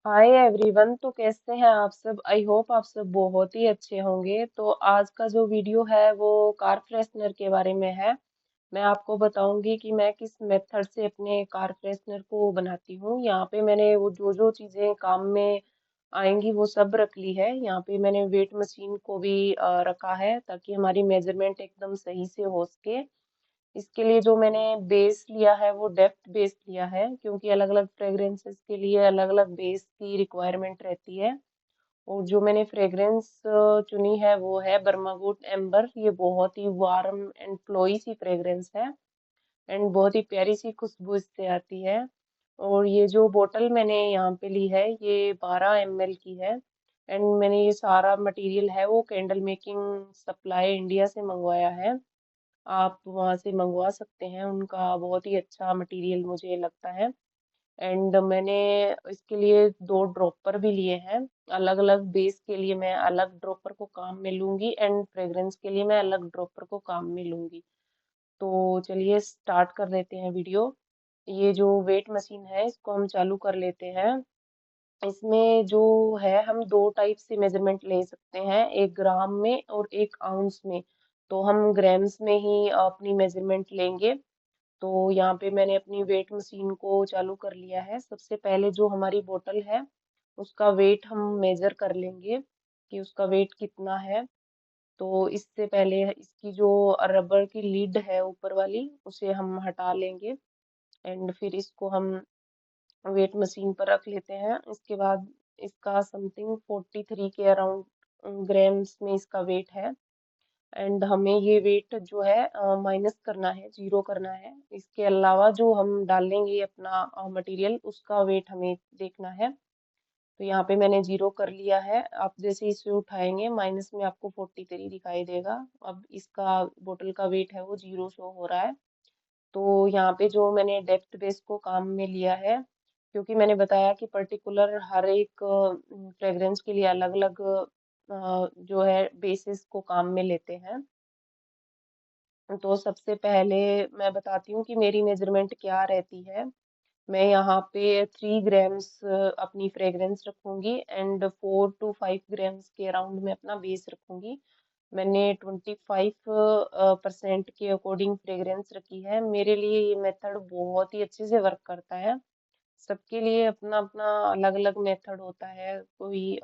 Hi everyone. तो कैसे हैं आप सब? आई होप आप सब बहुत ही अच्छे होंगे। तो आज का जो वीडियो है वो कार फ्रेशनर के बारे में है। मैं आपको बताऊंगी कि मैं किस मेथड से अपने कार फ्रेशनर को बनाती हूँ। यहाँ पे मैंने वो जो जो चीज़ें काम में आएंगी वो सब रख ली है। यहाँ पे मैंने वेट मशीन को भी रखा है ताकि हमारी मेजरमेंट एकदम सही से हो सके। इसके लिए जो मैंने बेस लिया है वो डेप्थ बेस लिया है, क्योंकि अलग अलग फ्रेग्रेंसेस के लिए अलग अलग बेस की रिक्वायरमेंट रहती है। और जो मैंने फ्रेग्रेंस चुनी है वो है बर्मागुड एम्बर। ये बहुत ही warm and flowy sea fragrance है एंड बहुत ही प्यारी सी खुशबू इससे आती है। और ये जो बोतल मैंने यहाँ पे ली है ये 12 ml की है। एंड मैंने ये सारा मटेरियल है वो कैंडल मेकिंग सप्लाई इंडिया से मंगवाया है। आप वहाँ से मंगवा सकते हैं, उनका बहुत ही अच्छा मटेरियल मुझे लगता है। एंड मैंने इसके लिए दो ड्रॉपर भी लिए हैं। अलग अलग बेस के लिए मैं अलग ड्रॉपर को काम में लूंगी एंड फ्रेग्रेंस के लिए मैं अलग ड्रॉपर को काम में लूंगी। तो चलिए स्टार्ट कर लेते हैं वीडियो। ये जो वेट मशीन है इसको हम चालू कर लेते हैं। इसमें जो है हम दो टाइप से मेजरमेंट ले सकते हैं, एक ग्राम में और एक आउंस में। तो हम ग्राम्स में ही अपनी मेजरमेंट लेंगे। तो यहाँ पे मैंने अपनी वेट मशीन को चालू कर लिया है। सबसे पहले जो हमारी बोतल है उसका वेट हम मेजर कर लेंगे कि उसका वेट कितना है। तो इससे पहले इसकी जो रबर की लीड है ऊपर वाली उसे हम हटा लेंगे। एंड फिर इसको हम वेट मशीन पर रख लेते हैं। इसके बाद इसका समथिंग 43 के अराउंड ग्राम्स में इसका वेट है। एंड हमें ये वेट जो है माइनस करना है, जीरो करना है। इसके अलावा जो हम डालेंगे अपना मटेरियल उसका वेट हमें देखना है। तो यहाँ पे मैंने जीरो कर लिया है। आप जैसे इसे उठाएंगे माइनस में आपको 43 दिखाई देगा। अब इसका बोतल का वेट है वो जीरो शो हो रहा है। तो यहाँ पे जो मैंने डेप्थ बेस को काम में लिया है, क्योंकि मैंने बताया कि पर्टिकुलर हर एक फ्रेग्रेंस के लिए अलग अलग जो है बेसिस को काम में लेते हैं। तो सबसे पहले मैं बताती हूँ कि मेरी मेजरमेंट क्या रहती है। मैं यहाँ पे 3 ग्राम्स अपनी फ्रेग्रेंस रखूंगी एंड 4 to 5 ग्राम्स के अराउंड में अपना बेस रखूंगी। मैंने 25% के अकॉर्डिंग फ्रेग्रेंस रखी है। मेरे लिए ये मेथड बहुत ही अच्छे से वर्क करता है। सबके लिए अपना अपना अलग अलग मेथड होता है। कोई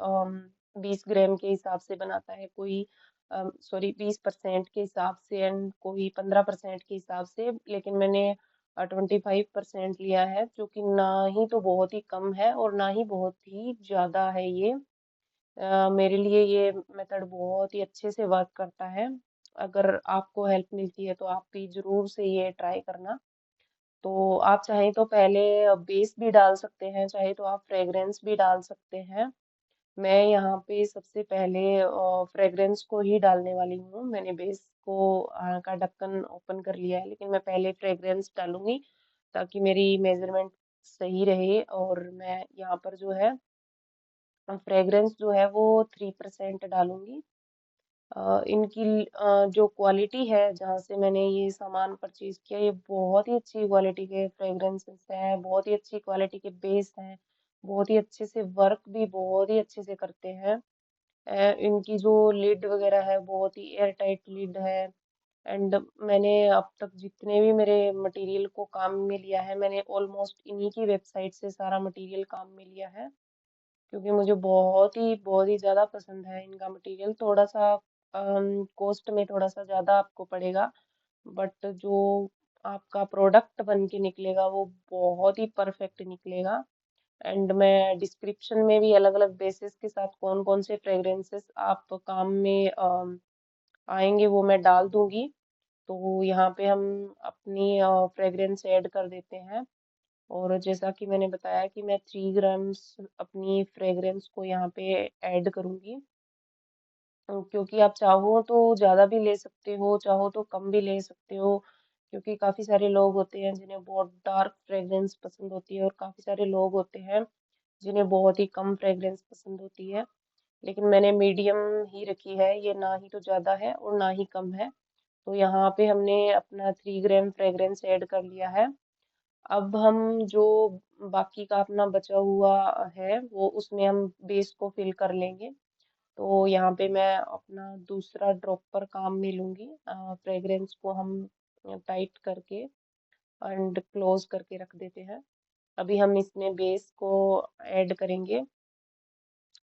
20 ग्राम के हिसाब से बनाता है, कोई सॉरी 20% के हिसाब से एंड कोई 15% के हिसाब से। लेकिन मैंने 25% लिया है, जो कि ना ही तो बहुत ही कम है और ना ही बहुत ही ज्यादा है ये। मेरे लिए ये मेथड बहुत ही अच्छे से वर्क करता है। अगर आपको हेल्प मिलती है तो आप भी जरूर से ये ट्राई करना। तो आप चाहें तो पहले बेस भी डाल सकते हैं, चाहे तो आप फ्रेग्रेंस भी डाल सकते हैं। मैं यहाँ पे सबसे पहले फ्रेग्रेंस को ही डालने वाली हूँ। मैंने बेस को का ढक्कन ओपन कर लिया है, लेकिन मैं पहले फ्रेग्रेंस डालूंगी ताकि मेरी मेजरमेंट सही रहे। और मैं यहाँ पर जो है फ्रेग्रेंस जो है वो 3% डालूंगी। इनकी जो क्वालिटी है जहाँ से मैंने ये सामान परचेज किया, ये बहुत ही अच्छी क्वालिटी के फ्रेग्रेंसेस हैं, बहुत ही अच्छी क्वालिटी के बेस हैं, बहुत ही अच्छे से वर्क भी बहुत ही अच्छे से करते हैं। इनकी जो लिड वगैरह है बहुत ही एयर टाइट लिड है। एंड मैंने अब तक जितने भी मेरे मटेरियल को काम में लिया है, मैंने ऑलमोस्ट इन्हीं की वेबसाइट से सारा मटेरियल काम में लिया है, क्योंकि मुझे बहुत ही ज़्यादा पसंद है इनका मटेरियल। थोड़ा सा कॉस्ट में थोड़ा सा ज़्यादा आपको पड़ेगा, बट जो आपका प्रोडक्ट बन के निकलेगा वो बहुत ही परफेक्ट निकलेगा। एंड मैं डिस्क्रिप्शन में भी अलग अलग बेसिस के साथ कौन कौन से फ्रेग्रेंसेस आप काम में आएंगे वो मैं डाल दूंगी। तो यहाँ पे हम अपनी फ्रेग्रेंस ऐड कर देते हैं। और जैसा कि मैंने बताया कि मैं 3 ग्राम्स अपनी फ्रेग्रेंस को यहाँ पे ऐड करूँगी। क्योंकि आप चाहो तो ज़्यादा भी ले सकते हो, चाहो तो कम भी ले सकते हो। क्योंकि काफ़ी सारे लोग होते हैं जिन्हें बहुत डार्क फ्रेग्रेंस पसंद होती है, और काफ़ी सारे लोग होते हैं जिन्हें बहुत ही कम फ्रेग्रेंस पसंद होती है। लेकिन मैंने मीडियम ही रखी है, ये ना ही तो ज़्यादा है और ना ही कम है। तो यहाँ पे हमने अपना 3 ग्राम फ्रेग्रेंस ऐड कर लिया है। अब हम जो बाकी का अपना बचा हुआ है वो उसमें हम बेस को फिल कर लेंगे। तो यहाँ पे मैं अपना दूसरा ड्रॉप पर काम में लूंगी। फ्रेग्रेंस को हम टाइट करके एंड क्लोज करके रख देते हैं। अभी हम इसमें बेस को ऐड करेंगे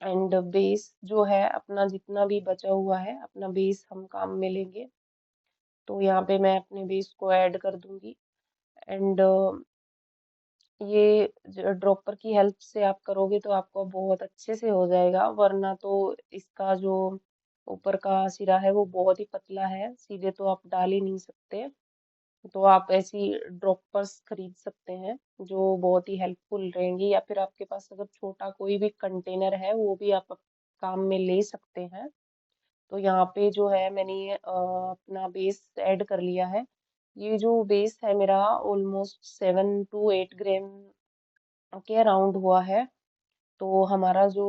एंड बेस जो है अपना जितना भी बचा हुआ है अपना बेस हम काम में लेंगे। तो यहाँ पे मैं अपने बेस को ऐड कर दूंगी एंड ये ड्रॉपर की हेल्प से आप करोगे तो आपको बहुत अच्छे से हो जाएगा, वरना तो इसका जो ऊपर का सिरा है वो बहुत ही पतला है, सीधे तो आप डाल ही नहीं सकते। तो आप ऐसी ड्रॉपर्स खरीद सकते हैं जो बहुत ही हेल्पफुल रहेंगी, या फिर आपके पास अगर छोटा कोई भी कंटेनर है वो भी आप काम में ले सकते हैं। तो यहाँ पे जो है मैंने ये अपना बेस ऐड कर लिया है। ये जो बेस है मेरा ऑलमोस्ट 7 to 8 ग्राम के अराउंड हुआ है। तो हमारा जो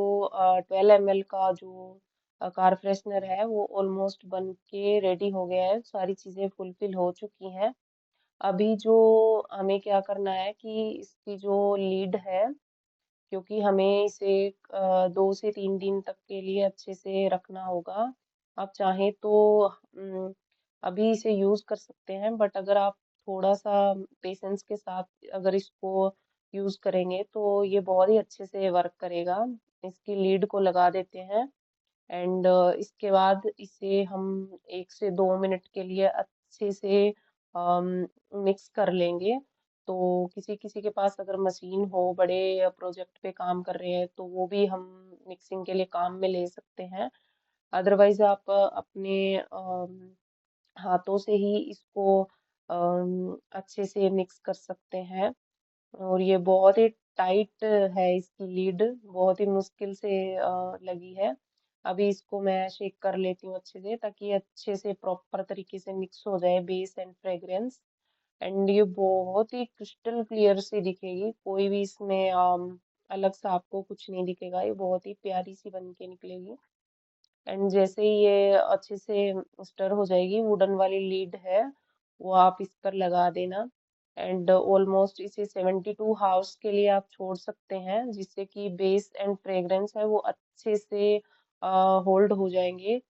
12 ml का जो कार फ्रेशनर है वो ऑलमोस्ट बन के रेडी हो गया है, सारी चीज़ें फुलफिल हो चुकी हैं। अभी जो हमें क्या करना है कि इसकी जो लीड है, क्योंकि हमें इसे 2 से 3 दिन तक के लिए अच्छे से रखना होगा। आप चाहें तो अभी इसे यूज़ कर सकते हैं, बट अगर आप थोड़ा सा पेशेंस के साथ अगर इसको यूज़ करेंगे तो ये बहुत ही अच्छे से वर्क करेगा। इसकी लीड को लगा देते हैं एंड इसके बाद इसे हम 1 से 2 मिनट के लिए अच्छे से मिक्स कर लेंगे। तो किसी किसी के पास अगर मशीन हो, बड़े प्रोजेक्ट पे काम कर रहे हैं, तो वो भी हम मिक्सिंग के लिए काम में ले सकते हैं। अदरवाइज आप अपने हाथों से ही इसको अच्छे से मिक्स कर सकते हैं। और ये बहुत ही टाइट है, इसकी लीड बहुत ही मुश्किल से लगी है। अभी इसको मैं शेक कर लेती हूँ अच्छे से, ताकि अच्छे से प्रॉपर तरीके से मिक्स हो जाए बेस एंड फ्रेग्रेंस। एंड ये बहुत ही क्रिस्टल क्लियर सी दिखेगी, कोई भी इसमें अलग सा आपको कुछ नहीं दिखेगा, ये बहुत ही प्यारी सी बन के निकलेगी। एंड जैसे ही ये अच्छे से स्टर हो जाएगी, वुडन वाली लीड है वो आप इस पर लगा देना एंड ऑलमोस्ट इसे 72 आवर्स के लिए आप छोड़ सकते हैं, जिससे कि बेस एंड फ्रेग्रेंस है वो अच्छे से होल्ड हो जाएंगे।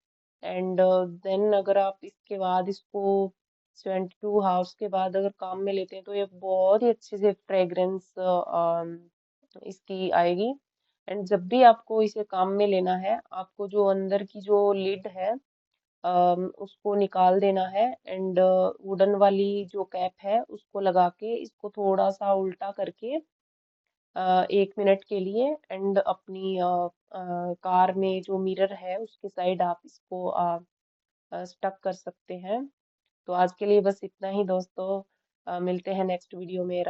एंड देन अगर आप इसके बाद इसको 72 आवर्स के बाद अगर काम में लेते हैं तो ये बहुत ही अच्छे से फ्रेग्रेंस इसकी आएगी। एंड जब भी आपको इसे काम में लेना है, आपको जो अंदर की जो लिड है उसको निकाल देना है एंड वुडन वाली जो कैप है उसको लगा के इसको थोड़ा सा उल्टा करके 1 मिनट के लिए एंड अपनी कार में जो मिरर है उसके साइड आप इसको स्टक कर सकते हैं। तो आज के लिए बस इतना ही दोस्तों, मिलते हैं नेक्स्ट वीडियो में।